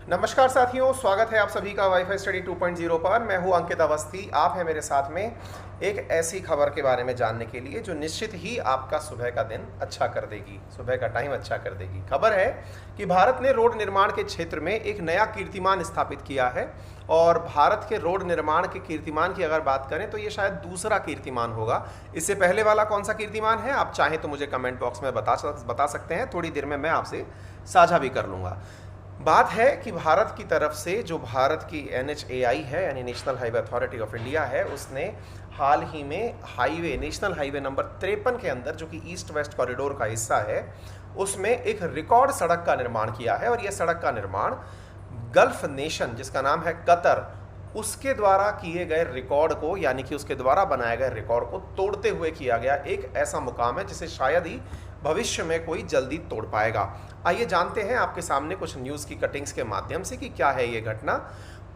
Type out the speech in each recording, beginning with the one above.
नमस्कार साथियों, स्वागत है आप सभी का वाईफाई स्टडी 2.0 पर। मैं हूं अंकित अवस्थी। आप हैं मेरे साथ में एक ऐसी खबर के बारे में जानने के लिए जो निश्चित ही आपका सुबह का दिन अच्छा कर देगी, सुबह का टाइम अच्छा कर देगी। खबर है कि भारत ने रोड निर्माण के क्षेत्र में एक नया कीर्तिमान स्थापित किया है। और भारत के रोड निर्माण के कीर्तिमान की अगर बात करें तो ये शायद दूसरा कीर्तिमान होगा। इससे पहले वाला कौन सा कीर्तिमान है, आप चाहें तो मुझे कमेंट बॉक्स में बता सकते हैं। थोड़ी देर में मैं आपसे साझा भी कर लूँगा। बात है कि भारत की तरफ से जो भारत की NHAI है, यानी national highway authority of India है, उसने हाल ही में नेशनल हाईवे नंबर 53 के अंदर, जो कि ईस्ट वेस्ट कॉरिडोर का हिस्सा है, उसमें एक रिकॉर्ड सड़क का निर्माण किया है। और यह सड़क का निर्माण गल्फ नेशन, जिसका नाम है कतर, उसके द्वारा किए गए रिकॉर्ड को, यानी कि उसके द्वारा बनाए गए रिकॉर्ड को तोड़ते हुए किया गया एक ऐसा मुकाम है जिसे शायद ही भविष्य में कोई जल्दी तोड़ पाएगा। आइए जानते हैं आपके सामने कुछ न्यूज़ की कटिंग्स के माध्यम से कि क्या है ये घटना।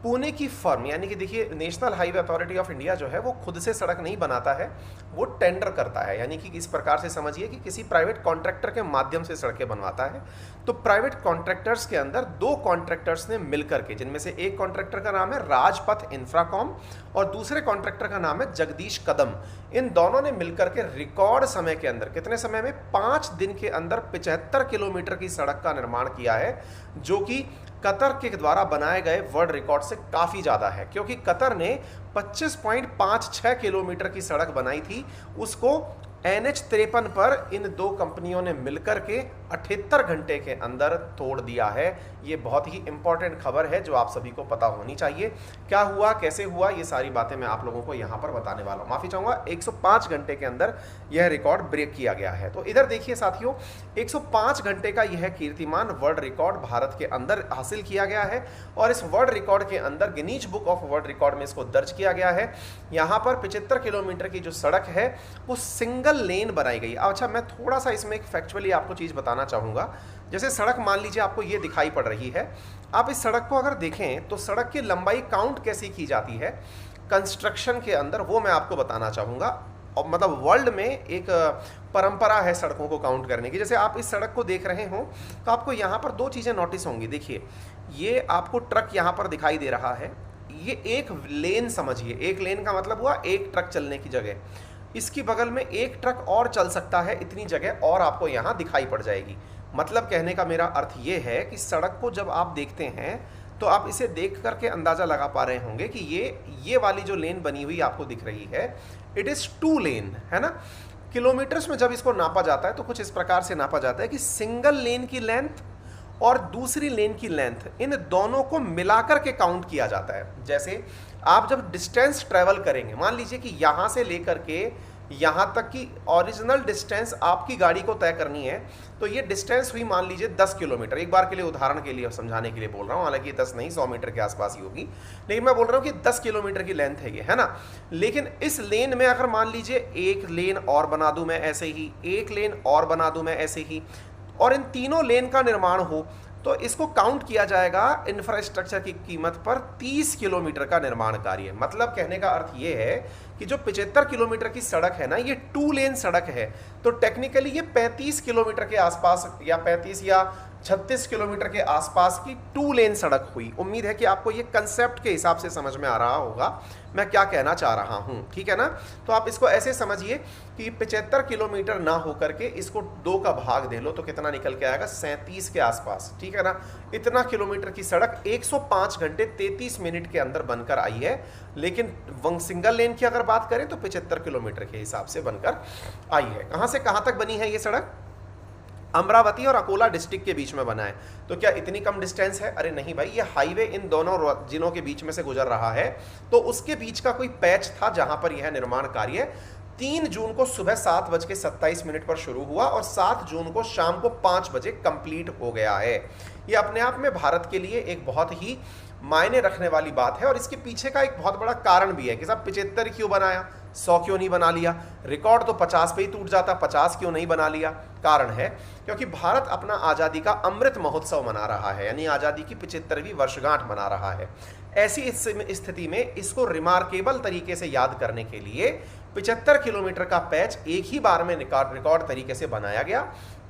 पुणे की फर्म, यानी कि देखिए, national highway authority of India जो है वो खुद से सड़क नहीं बनाता है, वो टेंडर करता है। यानी कि इस प्रकार से समझिए कि किसी प्राइवेट कॉन्ट्रैक्टर के माध्यम से सड़कें बनवाता है। तो प्राइवेट कॉन्ट्रैक्टर्स के अंदर दो कॉन्ट्रैक्टर्स ने मिलकर के, जिनमें से एक कॉन्ट्रैक्टर का नाम है राजपथ इंफ्राकॉम और दूसरे कॉन्ट्रैक्टर का नाम है जगदीश कदम, इन दोनों ने मिलकर के रिकॉर्ड समय के अंदर, कितने समय में, 5 दिन के अंदर 75 किलोमीटर की सड़क का निर्माण किया है, जो कि कतर के द्वारा बनाए गए वर्ल्ड रिकॉर्ड से काफ़ी ज़्यादा है। क्योंकि कतर ने 25.56 किलोमीटर की सड़क बनाई थी, उसको NH53 पर इन दो कंपनियों ने मिलकर के 78 घंटे के अंदर तोड़ दिया है। ये बहुत ही इंपॉर्टेंट खबर है जो आप सभी को पता होनी चाहिए। क्या हुआ, कैसे हुआ, ये सारी बातें मैं आप लोगों को यहाँ पर बताने वाला हूँ। माफ़ी चाहूँगा, 105 घंटे के अंदर यह रिकॉर्ड ब्रेक किया गया है। तो इधर देखिए साथियों, 105 घंटे का यह कीर्तिमान वर्ल्ड रिकॉर्ड भारत के अंदर हासिल किया गया है। और इस वर्ल्ड रिकॉर्ड के अंदर Guinness book of world record में इसको दर्ज किया गया है। यहाँ पर 75 किलोमीटर की जो सड़क है वो सिंगल लेन बनाई गई। अच्छा, मैं थोड़ा सा इसमें एक फैक्चुअली आपको चीज़ बताना चाहूँगा। जैसे सड़क मान लीजिए आपको ये दिखाई पड़ रही है, आप इस सड़क को अगर देखें तो सड़क की लंबाई काउंट कैसे की जाती है कंस्ट्रक्शन के अंदर, वो मैं आपको बताना चाहूँगा। और मतलब वर्ल्ड में एक परंपरा है सड़कों को काउंट करने की। जैसे आप इस सड़क को देख रहे हो तो आपको यहाँ पर दो चीज़ें नोटिस होंगी। देखिए, ये आपको ट्रक यहाँ पर दिखाई दे रहा है, ये एक लेन समझिए। एक लेन का मतलब हुआ एक ट्रक चलने की जगह। इसकी बगल में एक ट्रक और चल सकता है, इतनी जगह और आपको यहाँ दिखाई पड़ जाएगी। मतलब कहने का मेरा अर्थ ये है कि सड़क को जब आप देखते हैं तो आप इसे देख करके अंदाज़ा लगा पा रहे होंगे कि ये वाली जो लेन बनी हुई आपको दिख रही है, इट इज़ 2 लेन, है ना। किलोमीटर्स में जब इसको नापा जाता है तो कुछ इस प्रकार से नापा जाता है कि सिंगल लेन की लेंथ और दूसरी लेन की लेंथ, इन दोनों को मिलाकर के काउंट किया जाता है। जैसे आप जब डिस्टेंस ट्रेवल करेंगे, मान लीजिए कि यहाँ से लेकर के यहाँ तक की ओरिजिनल डिस्टेंस आपकी गाड़ी को तय करनी है, तो ये डिस्टेंस हुई मान लीजिए 10 किलोमीटर। एक बार के लिए उदाहरण के लिए समझाने के लिए बोल रहा हूँ, हालांकि 10 नहीं, 100 मीटर के आसपास ही होगी, लेकिन मैं बोल रहा हूँ कि 10 किलोमीटर की लेंथ है ये, है ना। लेकिन इस लेन में अगर मान लीजिए एक लेन और बना दूँ मैं ऐसे ही, एक लेन और बना दूँ मैं ऐसे ही, और इन तीनों लेन का निर्माण हो, तो इसको काउंट किया जाएगा इंफ्रास्ट्रक्चर की कीमत पर 30 किलोमीटर का निर्माण कार्य। मतलब कहने का अर्थ ये है कि जो 75 किलोमीटर की सड़क है ना, ये 2 लेन सड़क है, तो टेक्निकली ये 35 किलोमीटर के आसपास, या 35 या 36 किलोमीटर के आसपास की 2 लेन सड़क हुई। उम्मीद है कि आपको ये कंसेप्ट के हिसाब से समझ में आ रहा होगा मैं क्या कहना चाह रहा हूँ, ठीक है ना। तो आप इसको ऐसे समझिए कि 75 किलोमीटर ना होकर के इसको 2 का भाग दे लो तो कितना निकल के आएगा, 37 के आसपास, ठीक है ना। इतना किलोमीटर की सड़क 105 घंटे 33 मिनट के अंदर बनकर आई है। लेकिन सिंगल लेन की अगर बात करें तो 75 किलोमीटर के हिसाब से बनकर आई है। कहाँ से कहाँ तक बनी है ये सड़क? अमरावती और अकोला डिस्ट्रिक्ट के बीच में बना है। तो क्या इतनी कम डिस्टेंस है? अरे नहीं भाई, ये हाईवे इन दोनों जिलों के बीच में से गुजर रहा है, तो उसके बीच का कोई पैच था जहां पर यह निर्माण कार्य 3 जून को सुबह 7:27 पर शुरू हुआ और 7 जून को शाम को 5 बजे कंप्लीट हो गया है। ये अपने आप में भारत के लिए एक बहुत ही मायने रखने वाली बात है। और इसके पीछे का एक बहुत बड़ा कारण भी है कि साहब 75 क्यों बनाया, 100 क्यों नहीं बना लिया? रिकॉर्ड तो 50 पे ही टूट जाता, 50 क्यों नहीं बना लिया? कारण है क्योंकि भारत अपना आज़ादी का अमृत महोत्सव मना रहा है, यानी आज़ादी की 75वीं वर्षगांठ मना रहा है। ऐसी स्थिति में इसको रिमार्केबल तरीके से याद करने के लिए 75 किलोमीटर का पैच एक ही बार में रिकॉर्ड तरीके से बनाया गया।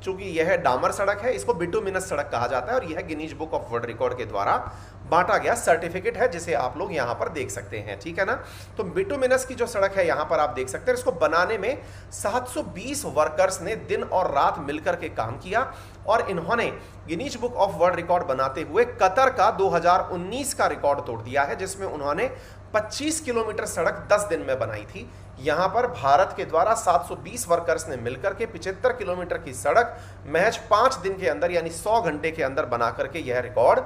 चूंकि यह डामर सड़क है, इसको बिटुमिनस सड़क कहा जाता है और यह Guinness book of world record के द्वारा बांटा गया सर्टिफिकेट है, जिसे आप लोग यहां पर देख सकते हैं, ठीक है ना। तो बिटुमिनस की जो सड़क है यहां पर आप देख सकते हैं, इसको बनाने में 720 वर्कर्स ने दिन और रात मिलकर के काम किया और इन्होंने Guinness book of world record बनाते हुए कतर का 2019 का रिकॉर्ड तोड़ दिया है, जिसमें उन्होंने 25 किलोमीटर सड़क 10 दिन में बनाई थी। यहां पर भारत के द्वारा 720 वर्कर्स ने मिलकर के 75 किलोमीटर की सड़क महज 5 दिन के अंदर यानी 100 घंटे के अंदर बना करके यह रिकॉर्ड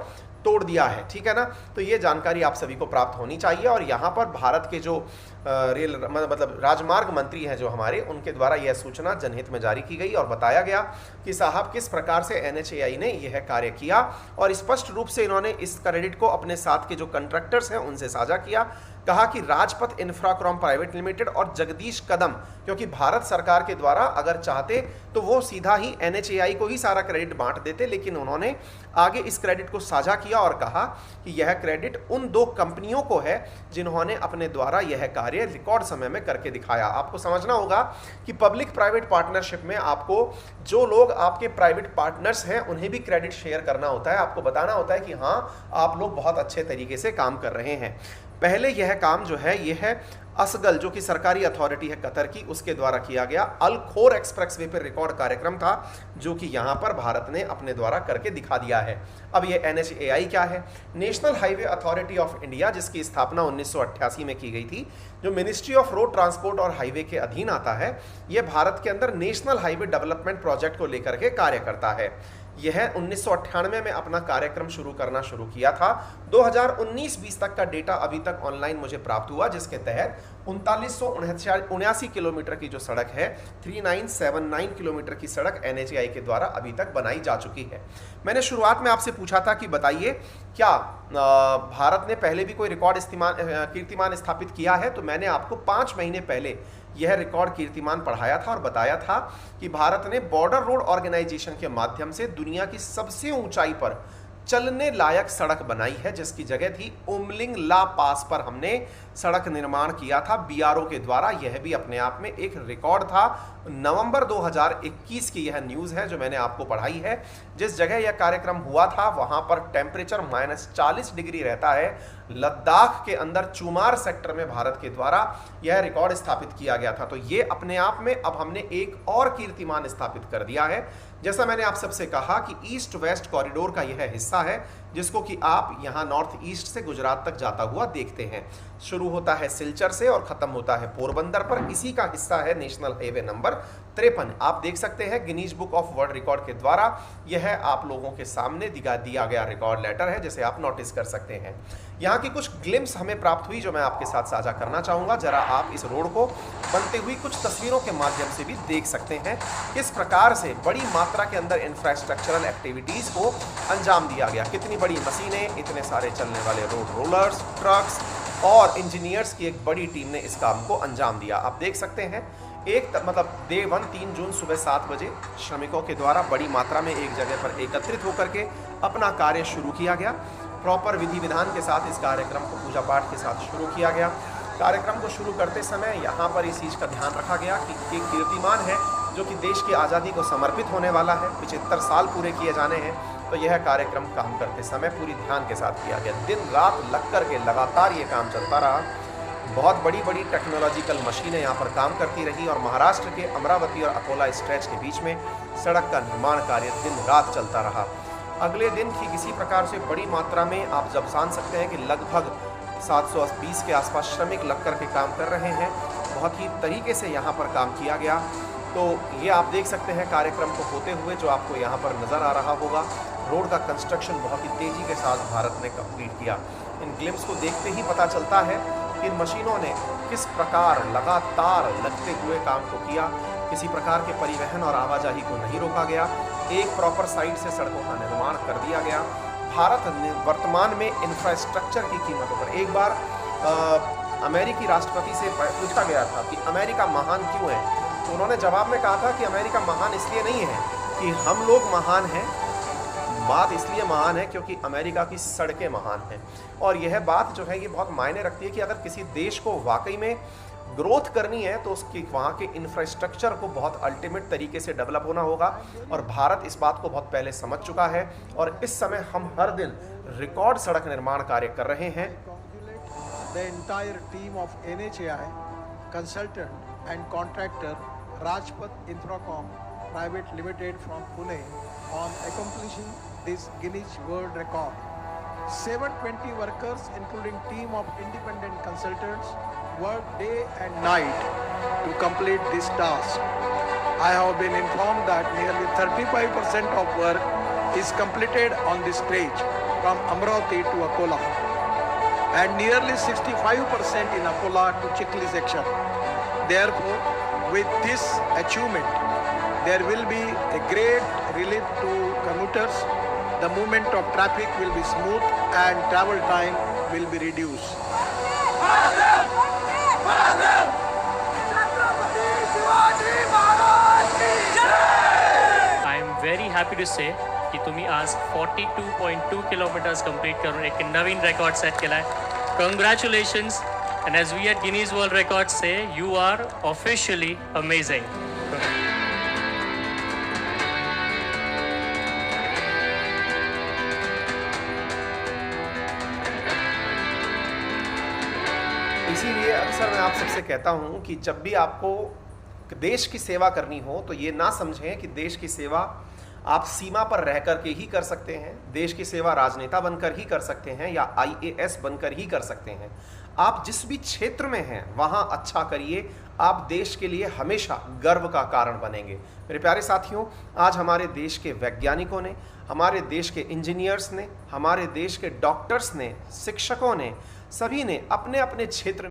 तोड़ दिया है, ठीक है ना। तो ये जानकारी आप सभी को प्राप्त होनी चाहिए और यहाँ पर भारत के जो रेल मतलब राजमार्ग मंत्री हैं जो हमारे, उनके द्वारा यह सूचना जनहित में जारी की गई और बताया गया कि साहब किस प्रकार से NHAI ने यह कार्य किया और स्पष्ट रूप से इन्होंने इस क्रेडिट को अपने साथ के जो कंट्रैक्टर्स हैं उनसे साझा किया। कहा कि राजपथ इंफ्राक्रॉम प्राइवेट लिमिटेड और जगदीश कदम, क्योंकि भारत सरकार के द्वारा अगर चाहते तो वो सीधा ही NHAI को ही सारा क्रेडिट बांट देते, लेकिन उन्होंने आगे इस क्रेडिट को साझा किया और कहा कि यह क्रेडिट उन 2 कंपनियों को है जिन्होंने अपने द्वारा यह कार्य रिकॉर्ड समय में करके दिखाया। आपको समझना होगा कि पब्लिक प्राइवेट पार्टनरशिप में आपको जो लोग आपके प्राइवेट पार्टनर्स हैं उन्हें भी क्रेडिट शेयर करना होता है, आपको बताना होता है कि हाँ आप लोग बहुत अच्छे तरीके से काम कर रहे हैं। पहले यह काम जो है यह है असगल, जो कि सरकारी अथॉरिटी है कतर की, उसके द्वारा किया गया अल खोर एक्सप्रेसवे पर रिकॉर्ड कार्यक्रम था, जो कि यहां पर भारत ने अपने द्वारा करके दिखा दिया है। अब यह NHAI क्या है? National highway authority of India, जिसकी स्थापना 1988 में की गई थी, जो मिनिस्ट्री ऑफ रोड ट्रांसपोर्ट और हाईवे के अधीन आता है। यह भारत के अंदर नेशनल हाईवे डेवलपमेंट प्रोजेक्ट को लेकर के कार्य करता है। यह 1998 में अपना कार्यक्रम शुरू किया था। 2019-20 तक का डेटा अभी तक ऑनलाइन मुझे प्राप्त हुआ, जिसके तहत 3979 किलोमीटर की जो सड़क है, 3979 किलोमीटर की सड़क NHAI के द्वारा अभी तक बनाई जा चुकी है। मैंने शुरुआत में आपसे पूछा था कि बताइए क्या भारत ने पहले भी कोई रिकॉर्ड कीर्तिमान स्थापित किया है, तो मैंने आपको 5 महीने पहले यह रिकॉर्ड कीर्तिमान पढ़ाया था और बताया था कि भारत ने बॉर्डर रोड ऑर्गेनाइजेशन के माध्यम से दुनिया की सबसे ऊंचाई पर चलने लायक सड़क बनाई है, जिसकी जगह थी उमलिंग ला पास पर हमने सड़क निर्माण किया था BRO के द्वारा। यह भी अपने आप में एक रिकॉर्ड था। नवंबर 2021 की यह न्यूज़ है जो मैंने आपको पढ़ाई है। जिस जगह यह कार्यक्रम हुआ था वहां पर टेम्परेचर -40 डिग्री रहता है। लद्दाख के अंदर चुमार सेक्टर में भारत के द्वारा यह रिकॉर्ड स्थापित किया गया था। तो ये अपने आप में अब हमने एक और कीर्तिमान स्थापित कर दिया है। जैसा मैंने आप सबसे कहा कि ईस्ट वेस्ट कॉरिडोर का यह हिस्सा है, जिसको कि आप यहाँ नॉर्थ ईस्ट से गुजरात तक जाता हुआ देखते हैं। शुरू होता है सिलचर से और खत्म होता है पोरबंदर पर। इसी का हिस्सा है नेशनल हाईवे नंबर 53। आप देख सकते हैं Guinness book of world record के द्वारा यह आप लोगों के सामने दिया गया रिकॉर्ड लेटर है, जिसे आप नोटिस कर सकते हैं। यहाँ की कुछ ग्लिम्स हमें प्राप्त हुई जो मैं आपके साथ साझा करना चाहूँगा। जरा आप इस रोड को बनते हुई कुछ तस्वीरों के माध्यम से भी देख सकते हैं किस प्रकार से बड़ी मात्रा के अंदर इंफ्रास्ट्रक्चरल एक्टिविटीज़ को अंजाम दिया गया। कितनी बड़ी मशीनें, इतने सारे चलने वाले रोड रोलर्स, ट्रक्स और इंजीनियर्स की एक बड़ी टीम ने इस काम को अंजाम दिया। आप देख सकते हैं डे 1 3 जून सुबह 7 बजे श्रमिकों के द्वारा बड़ी मात्रा में एक जगह पर एकत्रित होकर के अपना कार्य शुरू किया गया। प्रॉपर विधि विधान के साथ इस कार्यक्रम को पूजा पाठ के साथ शुरू किया गया। कार्यक्रम को शुरू करते समय यहाँ पर इस चीज़ का ध्यान रखा गया कि एक कीर्तिमान है जो कि देश की आज़ादी को समर्पित होने वाला है। 75 साल पूरे किए जाने हैं, तो यह कार्यक्रम काम करते समय पूरी ध्यान के साथ किया गया। दिन रात लग कर के लगातार ये काम चलता रहा। बहुत बड़ी बड़ी टेक्नोलॉजिकल मशीनें यहाँ पर काम करती रही और महाराष्ट्र के अमरावती और अकोला स्ट्रेच के बीच में सड़क का निर्माण कार्य दिन रात चलता रहा। अगले दिन की किसी प्रकार से बड़ी मात्रा में आप जब जान सकते हैं कि लगभग 720 के आसपास श्रमिक लग कर के काम कर रहे हैं। बहुत ही तरीके से यहाँ पर काम किया गया। तो ये आप देख सकते हैं कार्यक्रम को होते हुए जो आपको यहाँ पर नज़र आ रहा होगा। रोड का कंस्ट्रक्शन बहुत ही तेज़ी के साथ भारत ने कंप्लीट किया। इन ग्लिम्स को देखते ही पता चलता है कि इन मशीनों ने किस प्रकार लगातार लगते हुए काम को किया। किसी प्रकार के परिवहन और आवाजाही को नहीं रोका गया। एक प्रॉपर साइड से सड़कों का निर्माण कर दिया गया। भारत वर्तमान में इंफ्रास्ट्रक्चर की कीमतों पर एक बार अमेरिकी राष्ट्रपति से पूछा गया था कि अमेरिका महान क्यों है, तो उन्होंने जवाब में कहा था कि अमेरिका महान इसलिए नहीं है कि हम लोग महान हैं, बात इसलिए महान है क्योंकि अमेरिका की सड़कें महान हैं। और यह बात जो है ये बहुत मायने रखती है कि अगर किसी देश को वाकई में ग्रोथ करनी है तो उसकी वहाँ के इंफ्रास्ट्रक्चर को बहुत अल्टीमेट तरीके से डेवलप होना होगा, और भारत इस बात को बहुत पहले समझ चुका है। और इस समय हम हर दिन रिकॉर्ड सड़क निर्माण कार्य कर रहे हैं। The entire team of NHAI, consultant and contractor Rajpath Infracom Private Limited from Pune on accomplishing this Guinness World Record. 720 workers, including team of independent consultants, work day and night to complete this task. I have been informed that nearly 35% of work is completed on this stretch from Amravati to Akola, and nearly 65% in Akola to Chikli section. Therefore, with this achievement, there will be a great relief to commuters. The movement of traffic will be smooth and travel time will be reduced. I am very happy to say की तुम्ही आज 42.2 kilometres complete करून एक नवीन record set केलाय. Congratulations, and as we at Guinness World Records say, you are officially amazing. इसीलिए अक्सर मैं आप सबसे कहता हूं कि जब भी आपको देश की सेवा करनी हो तो ये ना समझें कि देश की सेवा आप सीमा पर रह कर के ही कर सकते हैं, देश की सेवा राजनेता बनकर ही कर सकते हैं या IAS बनकर ही कर सकते हैं। आप जिस भी क्षेत्र में हैं वहां अच्छा करिए, आप देश के लिए हमेशा गर्व का कारण बनेंगे। मेरे प्यारे साथियों, आज हमारे देश के वैज्ञानिकों ने, हमारे देश के इंजीनियर्स ने, हमारे देश के डॉक्टर्स ने, शिक्षकों ने, सभी ने अपने अपने क्षेत्र